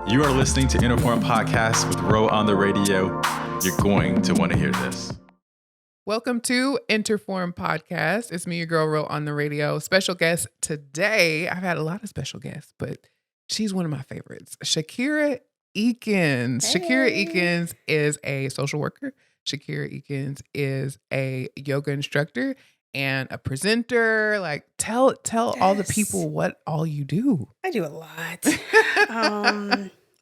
You are listening to INTERFORM Podcast with Ro on the radio. You're going to want to hear this. Welcome to INTERFORM Podcast. It's me, your girl, Ro on the radio. Special guest today. I've had a lot of special guests, but she's one of my favorites. Shakira Eakins. Hey. Shakira Eakins is a social worker. Shakira Eakins is a yoga instructor and a presenter. Like, tell all the people what all you do. I do a lot.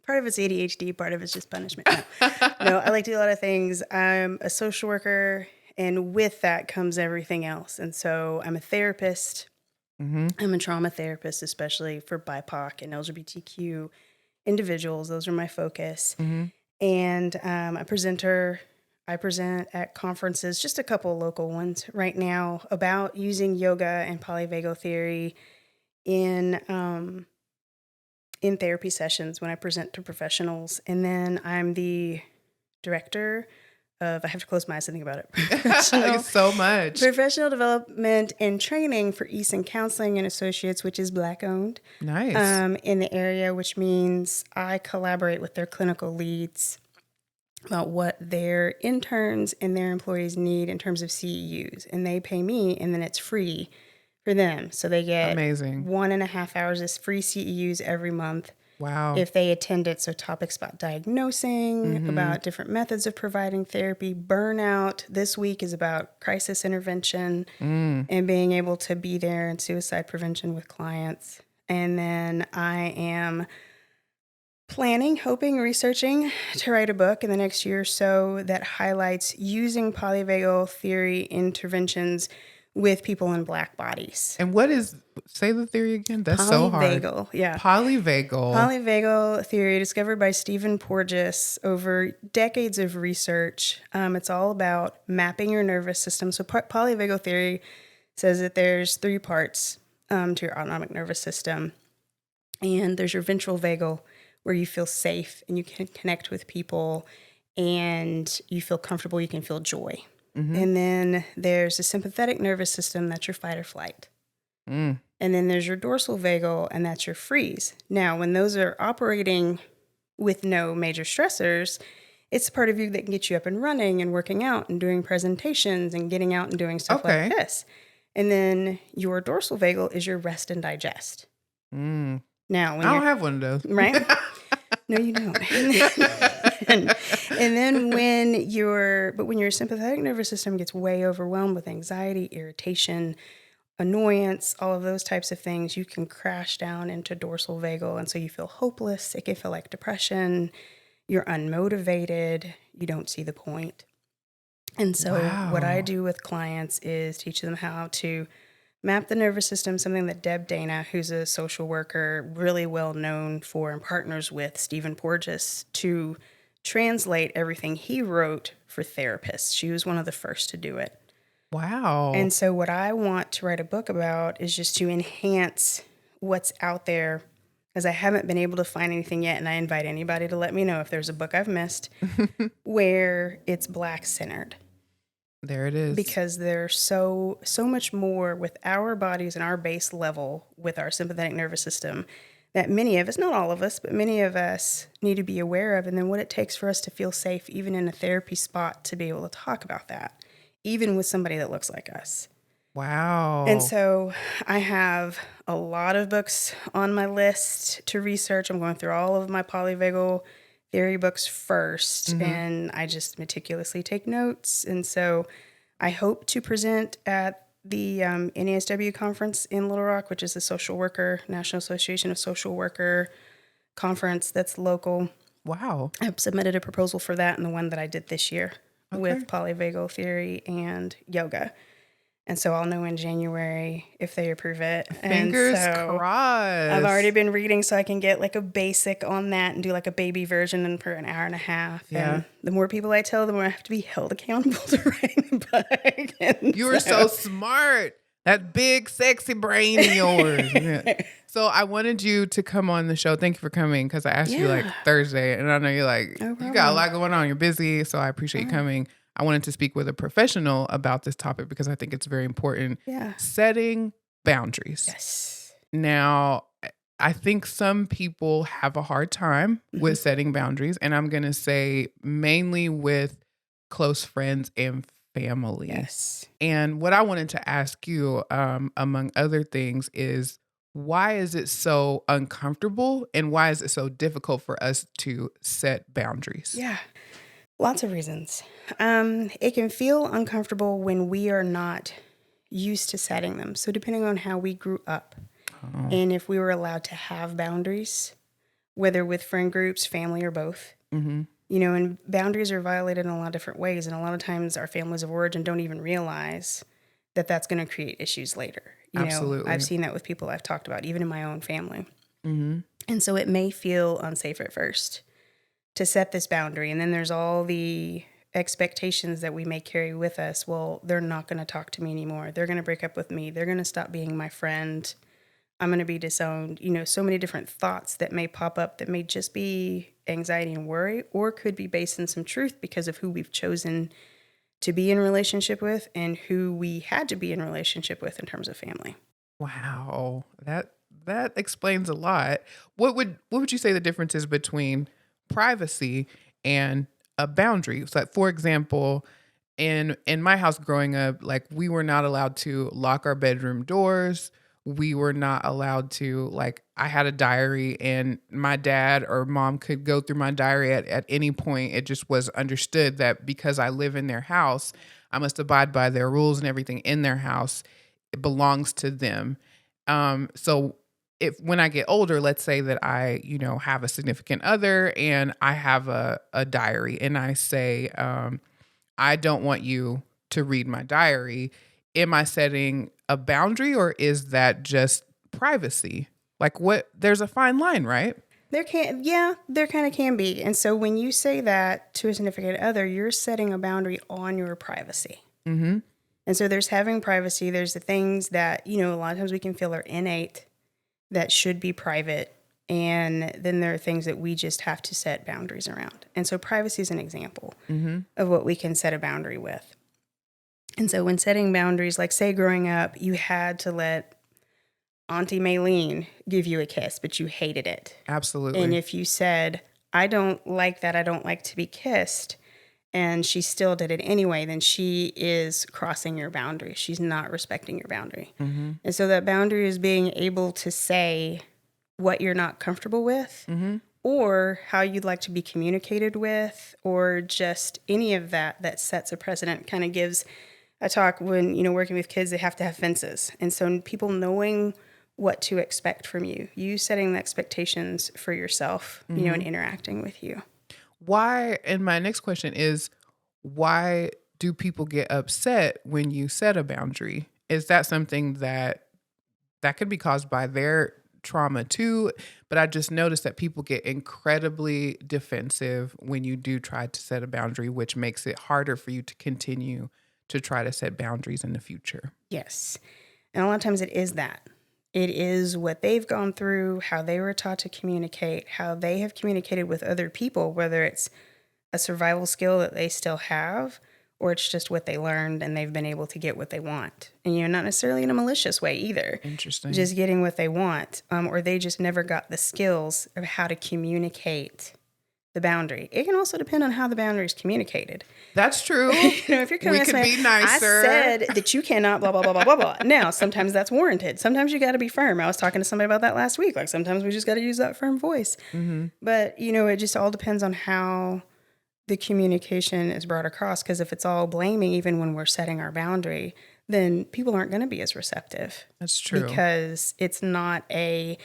Part of it's ADHD, part of it's just punishment. No, I like to do a lot of things. I'm a social worker, and with that comes everything else. And so I'm a therapist. Mm-hmm. I'm a trauma therapist, especially for BIPOC and LGBTQ individuals. Those are my focus. Mm-hmm. And a presenter. I present at conferences, just a couple local ones right now, about using yoga and polyvagal theory in therapy sessions when I present to professionals. And then I'm the director of, I have to close my eyes to think about it. So much. Professional development and training for Easton Counseling and Associates, which is Black owned. Nice. In the area, which means I collaborate with their clinical leads about what their interns and their employees need in terms of CEUs. And they pay me, and then it's free for them. So they get Amazing. 1.5 hours of free CEUs every month. Wow. If they attend it. So topics about diagnosing, Mm-hmm. about different methods of providing therapy. Burnout this week is about crisis intervention and being able to be there in suicide prevention with clients. And then I am planning, hoping, researching to write a book in the next year or so that highlights using polyvagal theory interventions with people in Black bodies. And what is, say the theory again? That's so hard. Polyvagal, yeah. Polyvagal. Polyvagal theory discovered by Stephen Porges over decades of research. It's all about mapping your nervous system. So polyvagal theory says that there's 3 parts to your autonomic nervous system. And there's your ventral vagal, where you feel safe and you can connect with people and you feel comfortable, you can feel joy. Mm-hmm. And then there's the sympathetic nervous system, that's your fight or flight. And then there's your dorsal vagal, and that's your freeze. Now, when those are operating with no major stressors, it's the part of you that can get you up and running and working out and doing presentations and getting out and doing stuff like this. And then your dorsal vagal is your rest and digest. Now, when I don't have one of those. Right? No, you don't. and then when your sympathetic nervous system gets way overwhelmed with anxiety, irritation, annoyance, all of those types of things, you can crash down into dorsal vagal. And so you feel hopeless. It can feel like depression. You're unmotivated. You don't see the point. And so what I do with clients is teach them how to map the nervous system, something that Deb Dana, who's a social worker, really well known for and partners with Stephen Porges to translate everything he wrote for therapists. She was one of the first to do it. Wow. And so what I want to write a book about is just to enhance what's out there, because I haven't been able to find anything yet, and I invite anybody to let me know if there's a book I've missed where it's Black-centered. There it is. Because there's so much more with our bodies and our base level with our sympathetic nervous system that many of us, not all of us, but many of us need to be aware of. And then what it takes for us to feel safe, even in a therapy spot, to be able to talk about that, even with somebody that looks like us. Wow. And so I have a lot of books on my list to research. I'm going through all of my polyvagal theory books first, and I just meticulously take notes. And so I hope to present at the NASW conference in Little Rock, which is the Social Worker, National Association of Social Worker conference that's local. Wow. I've submitted a proposal for that, and the one that I did this year with polyvagal theory and yoga. And so I'll know in January if they approve it. Fingers and so crossed. I've already been reading so I can get like a basic on that and do like a baby version for an hour and a half. Yeah. And the more people I tell, the more I have to be held accountable to writing the book. And You are so smart. That big, sexy brain of yours. Yeah. So I wanted you to come on the show. Thank you for coming, because I asked you like Thursday, and I know you're like, No you problem. got a lot going on. You're busy, so I appreciate you coming. I wanted to speak with a professional about this topic because I think it's very important. Yeah. Setting boundaries. Yes. Now, I think some people have a hard time with setting boundaries. And I'm going to say mainly with close friends and family. Yes. And what I wanted to ask you, among other things, is why is it so uncomfortable and why is it so difficult for us to set boundaries? Yeah. Lots of reasons. It can feel uncomfortable when we are not used to setting them. So depending on how we grew up and if we were allowed to have boundaries, whether with friend groups, family, or both, and boundaries are violated in a lot of different ways. And a lot of times our families of origin don't even realize that that's going to create issues later. Absolutely. I've seen that with people I've talked about, even in my own family. And so it may feel unsafe at first to set this boundary. And then there's all the expectations that we may carry with us. Well, they're not going to talk to me anymore. They're going to break up with me. They're going to stop being my friend. I'm going to be disowned. So many different thoughts that may pop up that may just be anxiety and worry, or could be based in some truth because of who we've chosen to be in relationship with and who we had to be in relationship with in terms of family. Wow. That explains a lot. What would you say the difference is between privacy and a boundary? So, like, for example, in my house growing up, like, we were not allowed to lock our bedroom doors. We were not allowed to, like, I had a diary and my dad or mom could go through my diary at any point. It just was understood that because I live in their house, I must abide by their rules and everything in their house. It belongs to them. So if when I get older, let's say that I, have a significant other and I have a diary and I say, I don't want you to read my diary. Am I setting a boundary or is that just privacy? Like there's a fine line, right? There kind of can be. And so when you say that to a significant other, you're setting a boundary on your privacy. Mm-hmm. And so there's having privacy. There's the things that, a lot of times we can feel are innate that should be private. And then there are things that we just have to set boundaries around. And so privacy is an example of what we can set a boundary with. And so when setting boundaries, like say growing up, you had to let Auntie Maylene give you a kiss, but you hated it. Absolutely. And if you said, I don't like that, I don't like to be kissed, and she still did it anyway, then she is crossing your boundary. She's not respecting your boundary. And so that boundary is being able to say what you're not comfortable with or how you'd like to be communicated with, or just any of that sets a precedent. Kind of gives a talk when, working with kids, they have to have fences. And so people knowing what to expect from you setting the expectations for yourself, and interacting with you. Why, and my next question is, why do people get upset when you set a boundary? Is that something that could be caused by their trauma too? But I just noticed that people get incredibly defensive when you do try to set a boundary, which makes it harder for you to continue to try to set boundaries in the future. Yes. And a lot of times it is that. It is what they've gone through, how they were taught to communicate, how they have communicated with other people, whether it's a survival skill that they still have, or it's just what they learned and they've been able to get what they want. And, not necessarily in a malicious way either. Interesting. Just getting what they want, or they just never got the skills of how to communicate the boundary. It can also depend on how the boundary is communicated. That's true. If you're coming we could be nicer. I said that you cannot blah, blah, blah, blah, blah, blah. Now, sometimes that's warranted. Sometimes you got to be firm. I was talking to somebody about that last week. Like sometimes we just got to use that firm voice. But, it just all depends on how the communication is brought across. Because if it's all blaming, even when we're setting our boundary, then people aren't going to be as receptive. That's true. Because it's not a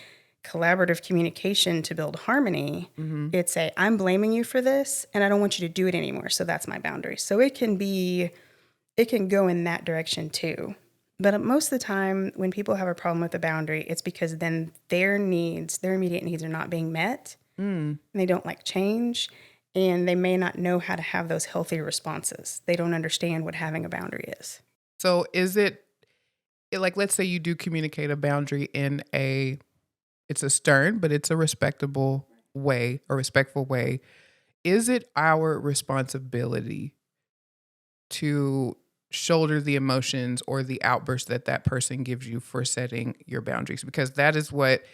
collaborative communication to build harmony. It's I'm blaming you for this and I don't want you to do it anymore. So that's my boundary. So it can go in that direction too. But most of the time when people have a problem with a boundary, it's because then their immediate needs are not being met. And they don't like change, and they may not know how to have those healthy responses. They don't understand what having a boundary is. So is it like, let's say you do communicate a boundary in it's a stern, but it's a respectable way or respectful way. Is it our responsibility to shoulder the emotions or the outburst that person gives you for setting your boundaries? Because that is what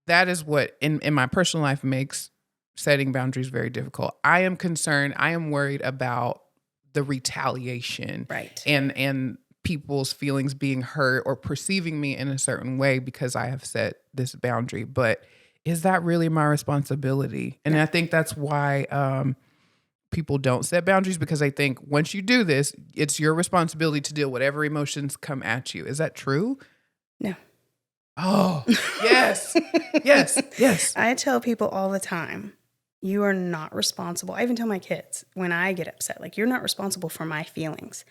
that is what in my personal life makes setting boundaries very difficult. I am concerned. I am worried about the retaliation, Right. and people's feelings being hurt or perceiving me in a certain way because I have set this boundary. But is that really my responsibility? And I think that's why people don't set boundaries, because they think once you do this, it's your responsibility to deal with whatever emotions come at you. Is that true? No. Oh, yes. Yes. I tell people all the time, you are not responsible. I even tell my kids when I get upset, like, you're not responsible for my feelings.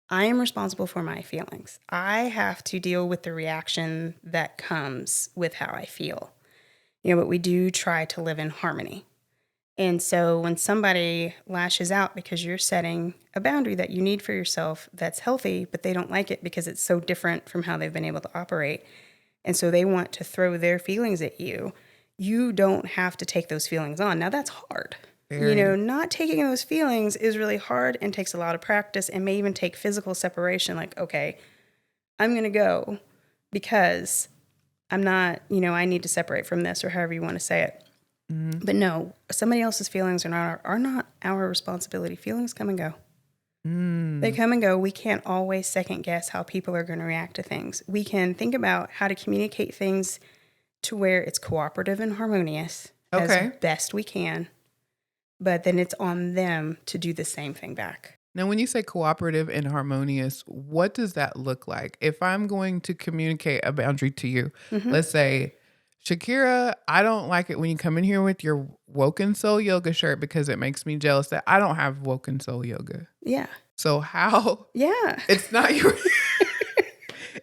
I am responsible for my feelings. I have to deal with the reaction that comes with how I feel. But we do try to live in harmony. And so when somebody lashes out because you're setting a boundary that you need for yourself that's healthy, but they don't like it because it's so different from how they've been able to operate, and so they want to throw their feelings at you, you don't have to take those feelings on. Now, that's hard. Very. Not taking those feelings is really hard and takes a lot of practice and may even take physical separation. Like, okay, I'm going to go because I'm not, I need to separate from this, or however you want to say it. Mm-hmm. But no, somebody else's feelings are not our responsibility. Feelings come and go. They come and go. We can't always second guess how people are going to react to things. We can think about how to communicate things to where it's cooperative and harmonious as best we can. But then it's on them to do the same thing back. Now, when you say cooperative and harmonious, what does that look like? If I'm going to communicate a boundary to you, let's say, Shakira, I don't like it when you come in here with your Woken Soul Yoga shirt because it makes me jealous that I don't have Woken Soul Yoga. Yeah. So how? Yeah. It's not your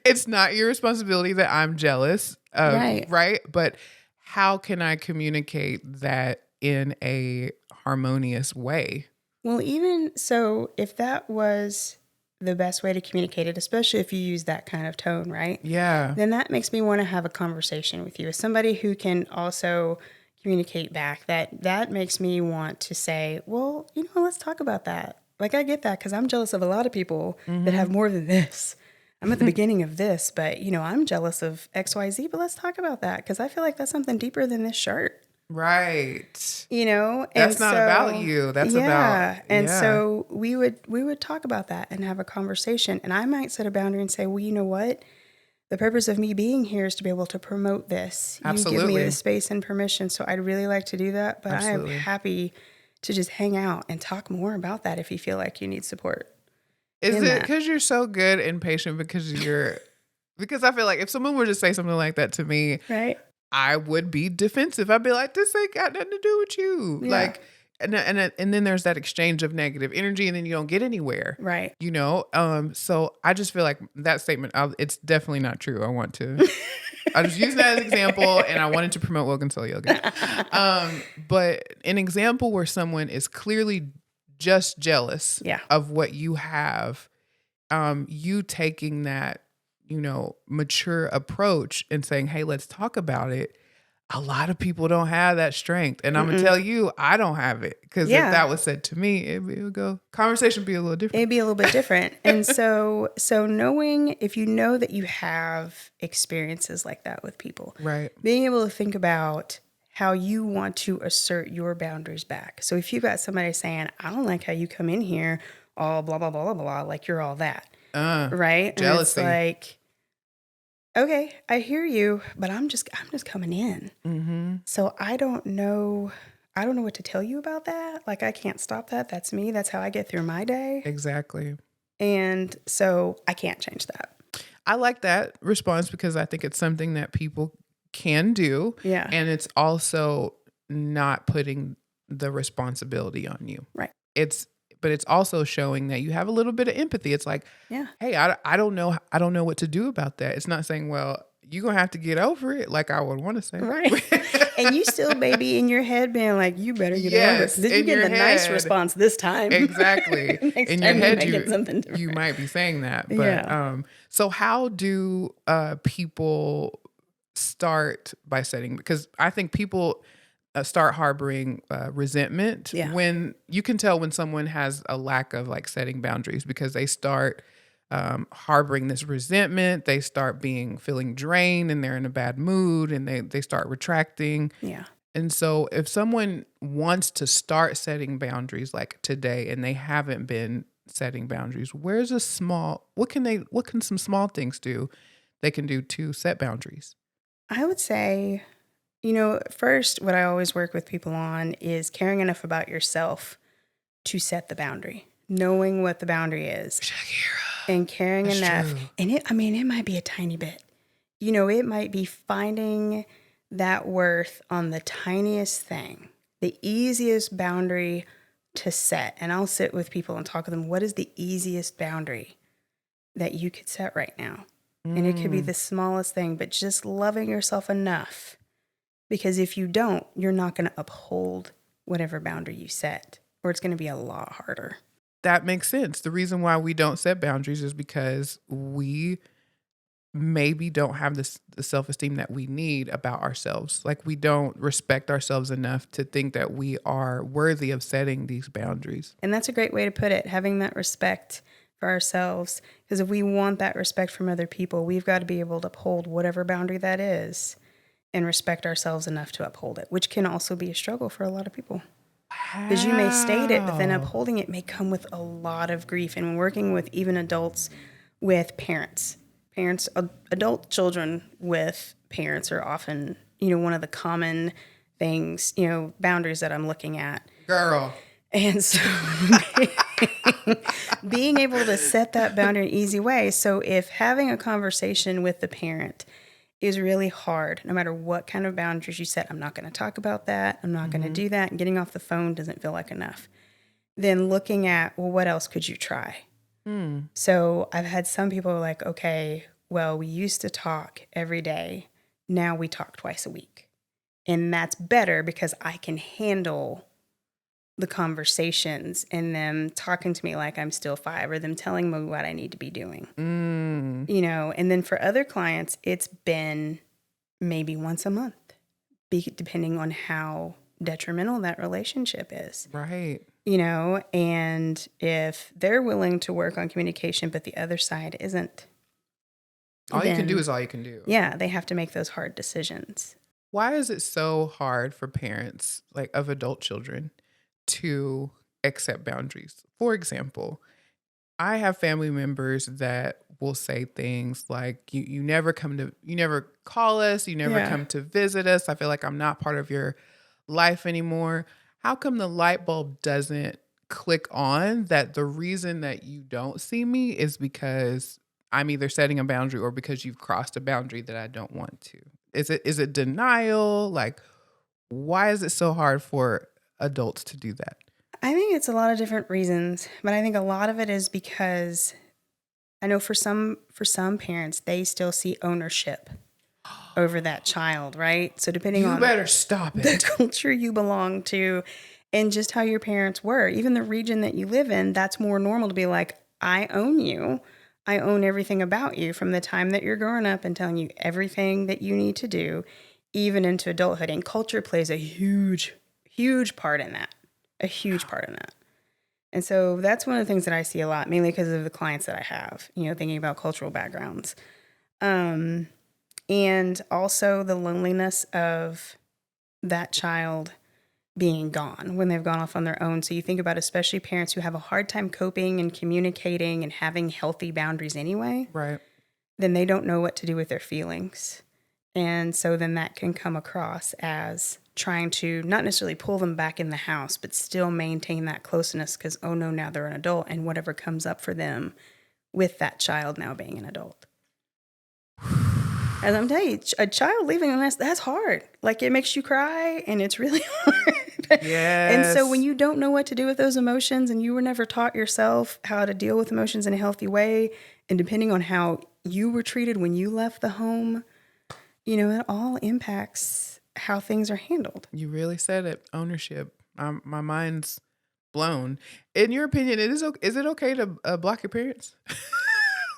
it's not your responsibility that I'm jealous. Right. But how can I communicate that in a harmonious way? Well, even so, if that was the best way to communicate it, especially if you use that kind of tone, right? Yeah. Then that makes me want to have a conversation with you as somebody who can also communicate back. That makes me want to say, well, let's talk about that. Like, I get that because I'm jealous of a lot of people that have more than this. I'm at the beginning of this, but I'm jealous of XYZ, but let's talk about that because I feel like that's something deeper than this shirt. Right. That's not about you. That's about. And so we would talk about that and have a conversation. And I might set a boundary and say, well, you know what? The purpose of me being here is to be able to promote this. Absolutely. You give me the space and permission. So I'd really like to do that. But Absolutely. I am happy to just hang out and talk more about that if you feel like you need support. Is it because you're so good and patient because I feel like if someone were to say something like that to me, right, I would be defensive. I'd be like, this ain't got nothing to do with you. Yeah. Like, and then there's that exchange of negative energy and then you don't get anywhere. right. So I just feel like that statement, it's definitely not true. I just use that as an example and I wanted to promote Woken Soul Yoga. But an example where someone is clearly just jealous of what you have, you taking that, mature approach and saying, hey, let's talk about it. A lot of people don't have that strength. And I'm going to tell you, I don't have it. Because if that was said to me, it would go, conversation would be a little different. It'd be a little bit different. And so knowing, if you know that you have experiences like that with people, right, being able to think about how you want to assert your boundaries back. So if you've got somebody saying, I don't like how you come in here, all blah, blah, blah, blah, blah, like you're all that. Right? Jealousy. And it's like, okay, I hear you, but I'm just coming in. Mm-hmm. So I don't know what to tell you about that. Like, I can't stop that. That's me. That's how I get through my day. Exactly. And so I can't change that. I like that response because I think it's something that people can do. Yeah. And it's also not putting the responsibility on you. Right. But it's also showing that you have a little bit of empathy. It's like, hey, I don't know what to do about that. It's not saying, well, you're going to have to get over it, like I would want to say. Right. And you still maybe in your head being like, you better get over it. Did you get a nice response this time? Exactly. Next in time your head, you get something different. you might be saying that. But so how do people start by setting? Because I think people start harboring resentment when you can tell when someone has a lack of like setting boundaries because they start harboring this resentment. They start feeling drained, and they're in a bad mood, and they start retracting. Yeah. And so if someone wants to start setting boundaries like today and they haven't been setting boundaries, what can some small things they can do to set boundaries? I would say, first, what I always work with people on is caring enough about yourself to set the boundary, knowing what the boundary is. Shakira. And caring That's enough. true. And it might be a tiny bit. It might be finding that worth on the tiniest thing, the easiest boundary to set. And I'll sit with people and talk with them. What is the easiest boundary that you could set right now? And it could be the smallest thing, but just loving yourself enough. Because if you don't, you're not going to uphold whatever boundary you set, or it's going to be a lot harder. That makes sense. The reason why we don't set boundaries is because we maybe don't have the self-esteem that we need about ourselves. Like, we don't respect ourselves enough to think that we are worthy of setting these boundaries. And that's a great way to put it, having that respect for ourselves. Because if we want that respect from other people, we've got to be able to uphold whatever boundary that is and respect ourselves enough to uphold it, which can also be a struggle for a lot of people. Because you may state it, but then upholding it may come with a lot of grief. And when working with even adults with parents, adult children with parents are often, one of the common things, boundaries that I'm looking at. Girl. And so being able to set that boundary in an easy way. So if having a conversation with the parent is really hard, no matter what kind of boundaries you set, I'm not going to talk about that. I'm not going to do that. And getting off the phone doesn't feel like enough. Then looking at, well, what else could you try? So I've had some people like, okay, well, we used to talk every day. Now we talk twice a week. And that's better because I can handle the conversations and them talking to me like I'm still 5 or them telling me what I need to be doing. And then for other clients, it's been maybe once a month, depending on how detrimental that relationship is. Right. And if they're willing to work on communication, but the other side isn't. All you can do is all you can do. Yeah, they have to make those hard decisions. Why is it so hard for parents, like of adult children, to accept boundaries? For example, I have family members that will say things like, you never call us, you never come to visit us. I feel like I'm not part of your life anymore. How come the light bulb doesn't click on that the reason that you don't see me is because I'm either setting a boundary or because you've crossed a boundary that I don't want to? Is it denial? Like, why is it so hard for adults to do that? I think it's a lot of different reasons, but I think a lot of it is because I know for some parents, they still see ownership over that child, right? So depending on better stop it. The culture you belong to and just how your parents were, even the region that you live in, that's more normal to be like, I own you. I own everything about you from the time that you're growing up and telling you everything that you need to do, even into adulthood. And culture plays a huge, huge part in that. A huge part in that. And so that's one of the things that I see a lot, mainly because of the clients that I have, thinking about cultural backgrounds. And also the loneliness of that child being gone when they've gone off on their own. So you think about especially parents who have a hard time coping and communicating and having healthy boundaries anyway. Right. Then they don't know what to do with their feelings. And so then that can come across as trying to not necessarily pull them back in the house, but still maintain that closeness because, oh no, now they're an adult and whatever comes up for them with that child now being an adult. As I'm telling you, a child leaving a nest, that's hard. Like, it makes you cry and it's really hard. Yes. And so when you don't know what to do with those emotions and you were never taught yourself how to deal with emotions in a healthy way, and depending on how you were treated when you left the home, it all impacts how things are handled. You really said it. Ownership. My mind's blown. In your opinion, is it okay to block your parents?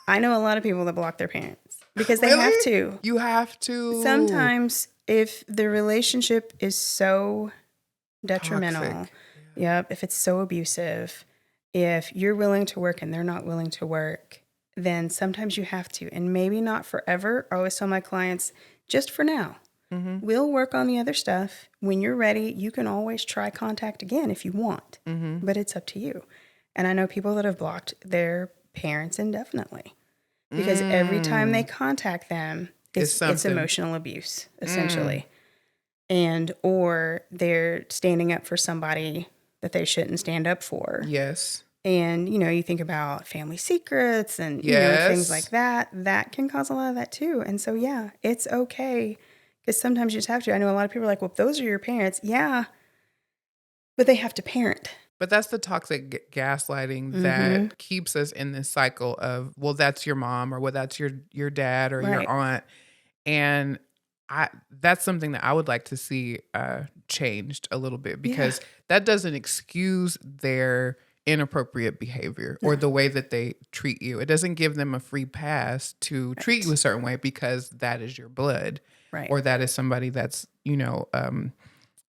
I know a lot of people that block their parents because they Really? have to. You have to. Sometimes if the relationship is so detrimental, Toxic. Yep, if it's so abusive, if you're willing to work and they're not willing to work, then sometimes you have to. And maybe not forever. I always tell my clients, just for now. We'll work on the other stuff. When you're ready, you can always try contact again if you want. But it's up to you. And I know people that have blocked their parents indefinitely. Because every time they contact them, it's emotional abuse, essentially. And or they're standing up for somebody that they shouldn't stand up for. Yes. And, you think about family secrets and, things like that. That can cause a lot of that too. And so, yeah, it's okay. Because sometimes you just have to. I know a lot of people are like, well, those are your parents. Yeah. But they have to parent. But that's the toxic gaslighting that keeps us in this cycle of, well, that's your mom, or well, that's your dad or your aunt. And that's something that I would like to see changed a little bit, because that doesn't excuse their inappropriate behavior or the way that they treat you. It doesn't give them a free pass to treat you a certain way because that is your blood, or that is somebody that's,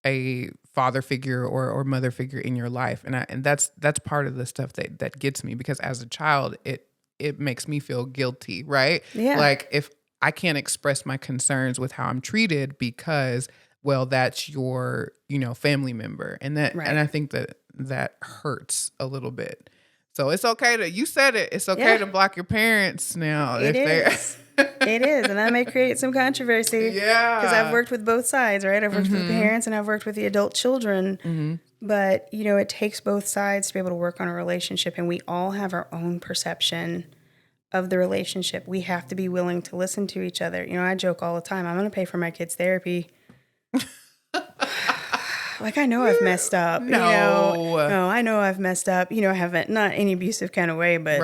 a father figure or mother figure in your life. And that's part of the stuff that gets me, because as a child, it makes me feel guilty, right? Yeah. Like if I can't express my concerns with how I'm treated because, well, that's your, family member. And and I think that hurts a little bit. So it's okay you said it. It's okay to block your parents now. It is. It is. And that may create some controversy. Yeah. Because I've worked with both sides, right? I've worked with the parents and I've worked with the adult children. But, it takes both sides to be able to work on a relationship. And we all have our own perception of the relationship. We have to be willing to listen to each other. I joke all the time, I'm going to pay for my kids' therapy. Like, I know I've messed up. No, I know I've messed up. I haven't, not any abusive kind of way, but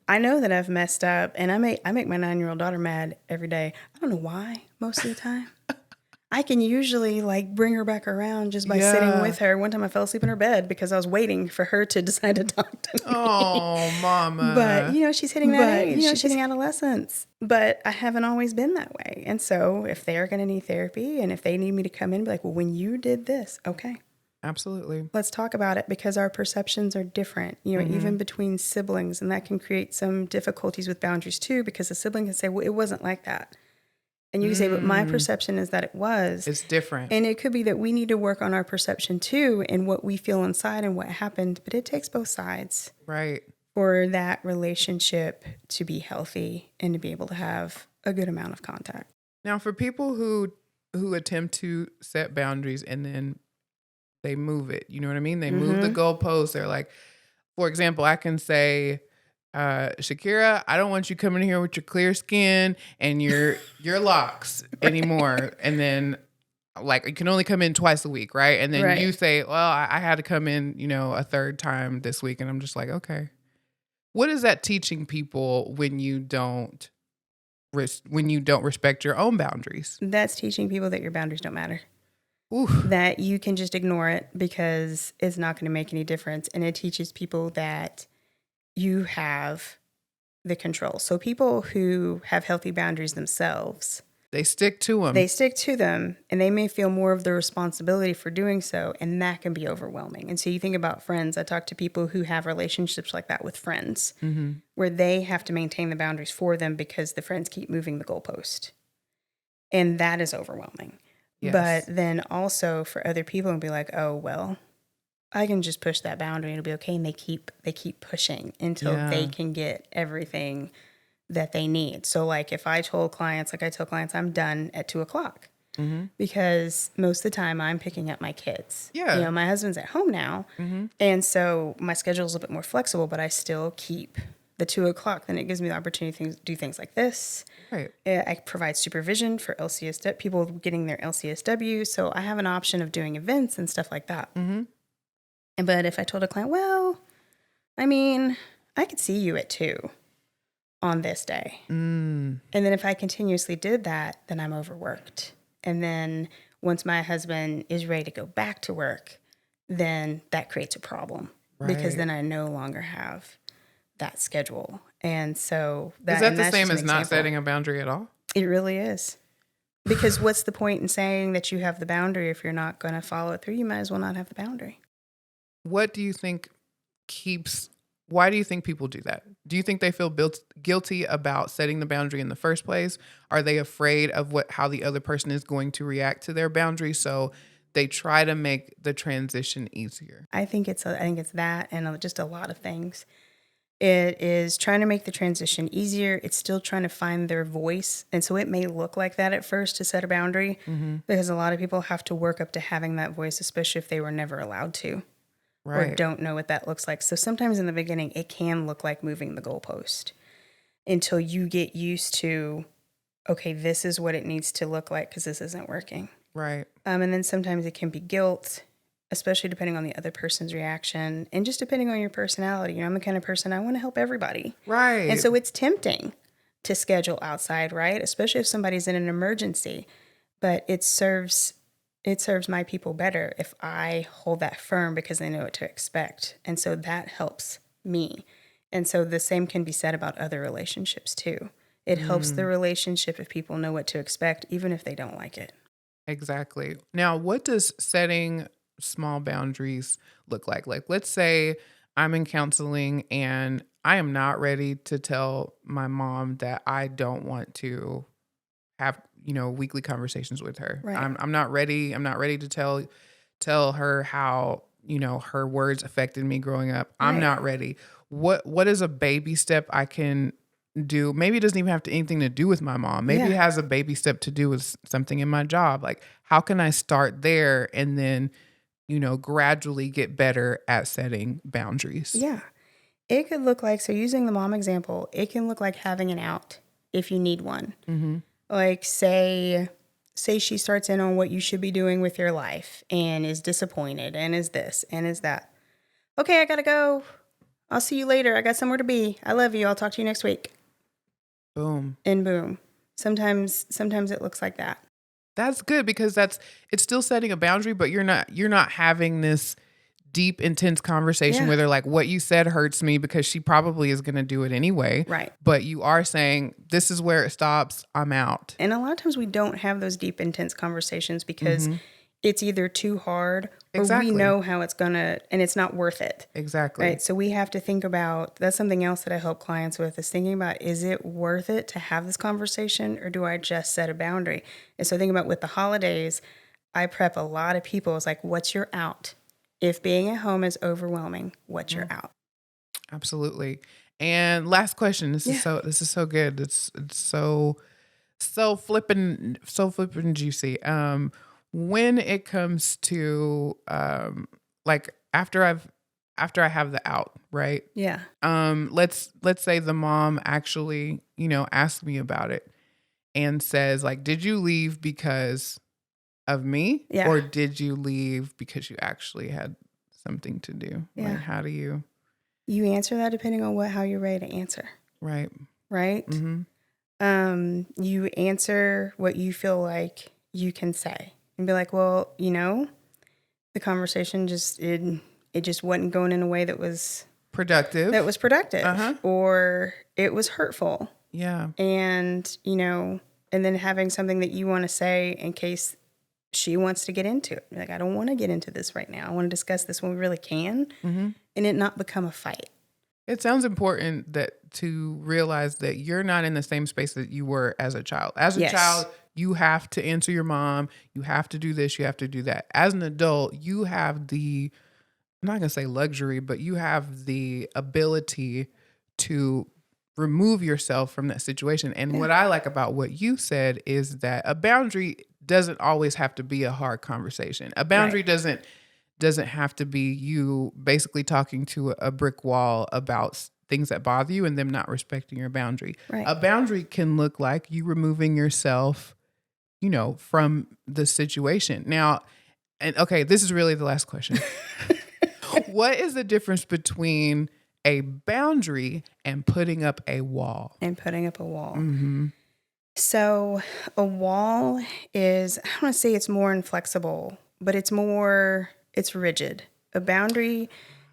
I know that I've messed up, and I make my 9-year-old daughter mad every day. I don't know why most of the time. I can usually bring her back around just by sitting with her. One time I fell asleep in her bed because I was waiting for her to decide to talk to me. Oh, mama. But, she's hitting that age. She's hitting adolescence. But I haven't always been that way. And so if they're going to need therapy and if they need me to come in, be like, well, when you did this, okay. Absolutely. Let's talk about it, because our perceptions are different, even between siblings. And that can create some difficulties with boundaries too, because a sibling can say, well, it wasn't like that. And you can say, but my perception is that it was. It's different. And it could be that we need to work on our perception too, and what we feel inside and what happened. But it takes both sides. Right. For that relationship to be healthy and to be able to have a good amount of contact. Now, for people who attempt to set boundaries and then they move it, you know what I mean? They move the goalposts. They're like, for example, I can say, Shakira, I don't want you coming here with your clear skin and your locks anymore. And then you can only come in twice a week, right? And then you say, well, I had to come in, a third time this week. And I'm just like, okay. What is that teaching people when you don't respect your own boundaries? That's teaching people that your boundaries don't matter. Oof. That you can just ignore it because it's not going to make any difference. And it teaches people that you have the control. So people who have healthy boundaries themselves, they stick to them. They stick to them, and they may feel more of the responsibility for doing so, and that can be overwhelming. And so you think about friends. I talk to people who have relationships like that with friends, where they have to maintain the boundaries for them because the friends keep moving the goalpost. And that is overwhelming. Yes. But then also for other people, and be like, oh, well, I can just push that boundary and it'll be okay. And they keep pushing until they can get everything that they need. So if I tell clients, I'm done at 2:00 because most of the time I'm picking up my kids. Yeah. My husband's at home now. And so my schedule is a bit more flexible, but I still keep the 2:00. Then it gives me the opportunity to do things like this. Right. I provide supervision for LCSW, people getting their LCSW. So I have an option of doing events and stuff like that. But if I told a client, well, I could see you at 2 on this day. And then if I continuously did that, then I'm overworked. And then once my husband is ready to go back to work, then that creates a problem. Right. Because then I no longer have that schedule. And so is that the same as not setting a boundary at all? It really is. Because what's the point in saying that you have the boundary if you're not going to follow it through? You might as well not have the boundary. What do you think keeps Why do you think people do that? Do you think they feel guilty about setting the boundary in the first place? Are they afraid of how the other person is going to react to their boundary? So they try to make the transition easier. I think it's that and just a lot of things. It is trying to make the transition easier. It's still trying to find their voice. And so it may look like that at first to set a boundary because a lot of people have to work up to having that voice, especially if they were never allowed to. Right. Or don't know what that looks like. So sometimes in the beginning, it can look like moving the goalpost until you get used to, okay, this is what it needs to look like because this isn't working. Right. And then sometimes it can be guilt, especially depending on the other person's reaction and just depending on your personality. You know, I'm the kind of person, I want to help everybody. Right. And so it's tempting to schedule outside, right? Especially if somebody's in an emergency. But it serves my people better if I hold that firm because they know what to expect. And so that helps me. And so the same can be said about other relationships too. It helps the relationship if people know what to expect, even if they don't like it. Exactly. Now, what does setting small boundaries look like? Like, let's say I'm in counseling and I am not ready to tell my mom that I don't want to have, weekly conversations with her. Right. I'm not ready. I'm not ready to tell her how, her words affected me growing up. I'm Right. not ready. What is a baby step I can do? Maybe it doesn't even have anything to do with my mom. Maybe it has a baby step to do with something in my job. Like, how can I start there and then, gradually get better at setting boundaries? Yeah. It could look like, so using the mom example, it can look like having an out if you need one. Mm-hmm. Like say she starts in on what you should be doing with your life and is disappointed and is this and is that. Okay, I gotta go. I'll see you later. I got somewhere to be. I love you. I'll talk to you next week. Boom. And boom. Sometimes it looks like that. That's good because it's still setting a boundary, but you're not having this deep, intense conversation where they're like, what you said hurts me, because she probably is going to do it anyway. Right. But you are saying, this is where it stops. I'm out. And a lot of times we don't have those deep, intense conversations because it's either too hard or we know how it's going to, and it's not worth it. Exactly. Right. So we have to think about, that's something else that I help clients with, is thinking about, is it worth it to have this conversation or do I just set a boundary? And so think about with the holidays, I prep a lot of people. It's like, what's your out? If being at home is overwhelming, what's your out? Absolutely. And last question. This is so good. It's so flippin' juicy. When it comes to like after I have the out, right? Yeah. Let's say the mom actually, asks me about it and says like, did you leave because of me? Yeah. Or did you leave because you actually had something to do? Yeah. Like, how do you answer that depending on how you're ready to answer. Right. Right? Mm-hmm. You answer what you feel like you can say and be like, well, the conversation it just wasn't going in a way that was productive. Or it was hurtful. Yeah. And, and then having something that you want to say in case she wants to get into it. Like, I don't want to get into this right now. I want to discuss this when we really can and it not become a fight. It sounds important to realize that you're not in the same space that you were as a child. As a child, you have to answer your mom. You have to do this. You have to do that. As an adult, you have I'm not going to say luxury, but you have the ability to remove yourself from that situation. And what I like about what you said is that a boundary doesn't always have to be a hard conversation. A boundary doesn't have to be you basically talking to a brick wall about things that bother you and them not respecting your boundary. Right. A boundary can look like you removing yourself, from the situation. Now, and okay, this is really the last question. What is the difference between a boundary and putting up a wall? Mm-hmm. So a wall is, I don't want to say it's more inflexible, but it's rigid. A boundary,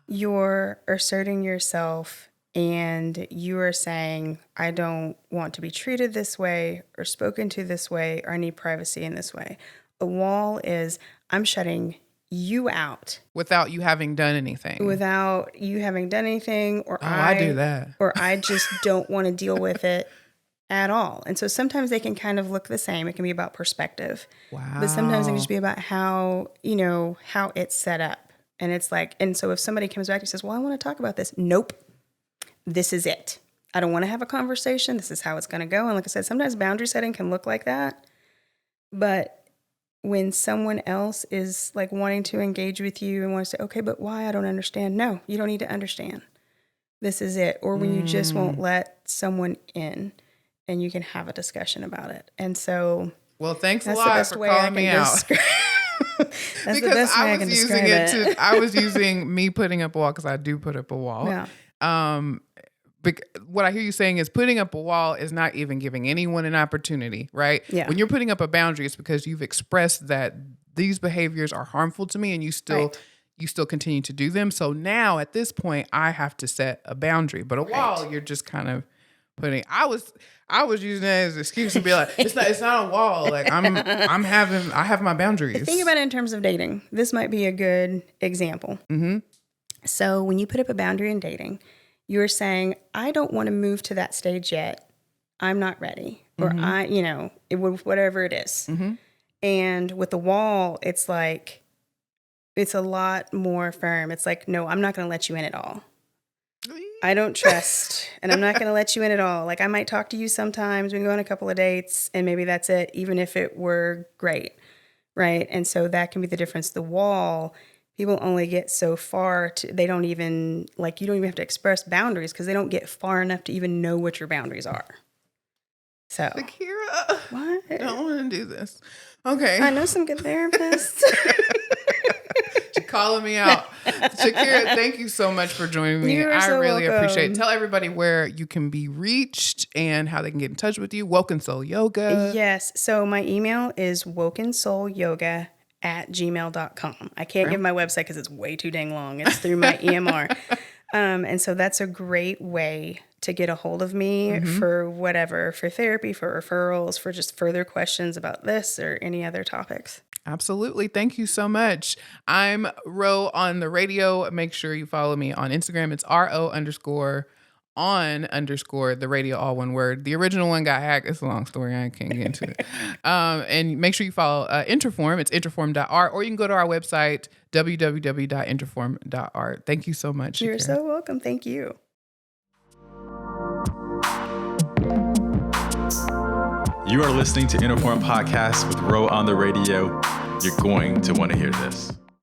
you're asserting yourself and you are saying, I don't want to be treated this way or spoken to this way, or I need privacy in this way. A wall is, I'm shutting you out without you having done anything. or I do that. Or I just don't want to deal with it at all. And so sometimes they can kind of look the same. It can be about perspective. Wow. But sometimes it can just be about how it's set up. And it's like, and so if somebody comes back and says, well, I want to talk about this. Nope. This is it. I don't want to have a conversation. This is how it's going to go. And like I said, sometimes boundary setting can look like that. But when someone else is like wanting to engage with you and want to say, okay, but why? I don't understand. No, you don't need to understand. This is it. Or when you just won't let someone in and you can have a discussion about it. And so, well, thanks a lot for calling me out. That's because the best way I can describe it. I was using me putting up a wall because I do put up a wall. Yeah. What I hear you saying is putting up a wall is not even giving anyone an opportunity, right? Yeah. When you're putting up a boundary, it's because you've expressed that these behaviors are harmful to me and you still continue to do them. So now at this point, I have to set a boundary. But a wall, you're just kind of putting. I was using that as an excuse to be like, it's not a wall. Like I have my boundaries. Think about it in terms of dating. This might be a good example. Mm-hmm. So when you put up a boundary in dating, you're saying, I don't want to move to that stage yet. I'm not ready. Or whatever it is. Mm-hmm. And with the wall, it's like, it's a lot more firm. It's like, no, I'm not going to let you in at all. I don't trust, and I'm not going to let you in at all. Like, I might talk to you sometimes. We can go on a couple of dates, and maybe that's it, even if it were great, right? And so that can be the difference. The wall, people only get so far. They don't even, like, you don't even have to express boundaries because they don't get far enough to even know what your boundaries are. So, Shakira, what? I don't want to do this. Okay. I know some good therapists. You're calling me out. Shakira, thank you so much for joining me. You're so really welcome. appreciate it. Tell everybody where you can be reached and how they can get in touch with you. Woken Soul Yoga. Yes. So my email is wokensoulyoga@gmail.com. I can't give my website because it's way too dang long. It's through my EMR. And so that's a great way to get a hold of me for whatever, for therapy, for referrals, for just further questions about this or any other topics. Absolutely. Thank you so much. I'm Ro on the radio. Make sure you follow me on Instagram. It's RO_on_ the radio, all one word. The original one got hacked. It's a long story. I can't get into it. And make sure you follow INTERFORM. It's interform.art, or you can go to our website, www.interform.art. Thank you so much. You're Shakira. so welcome. Thank you. You are listening to INTERFORM Podcast with Ro on the radio. You're going to want to hear this.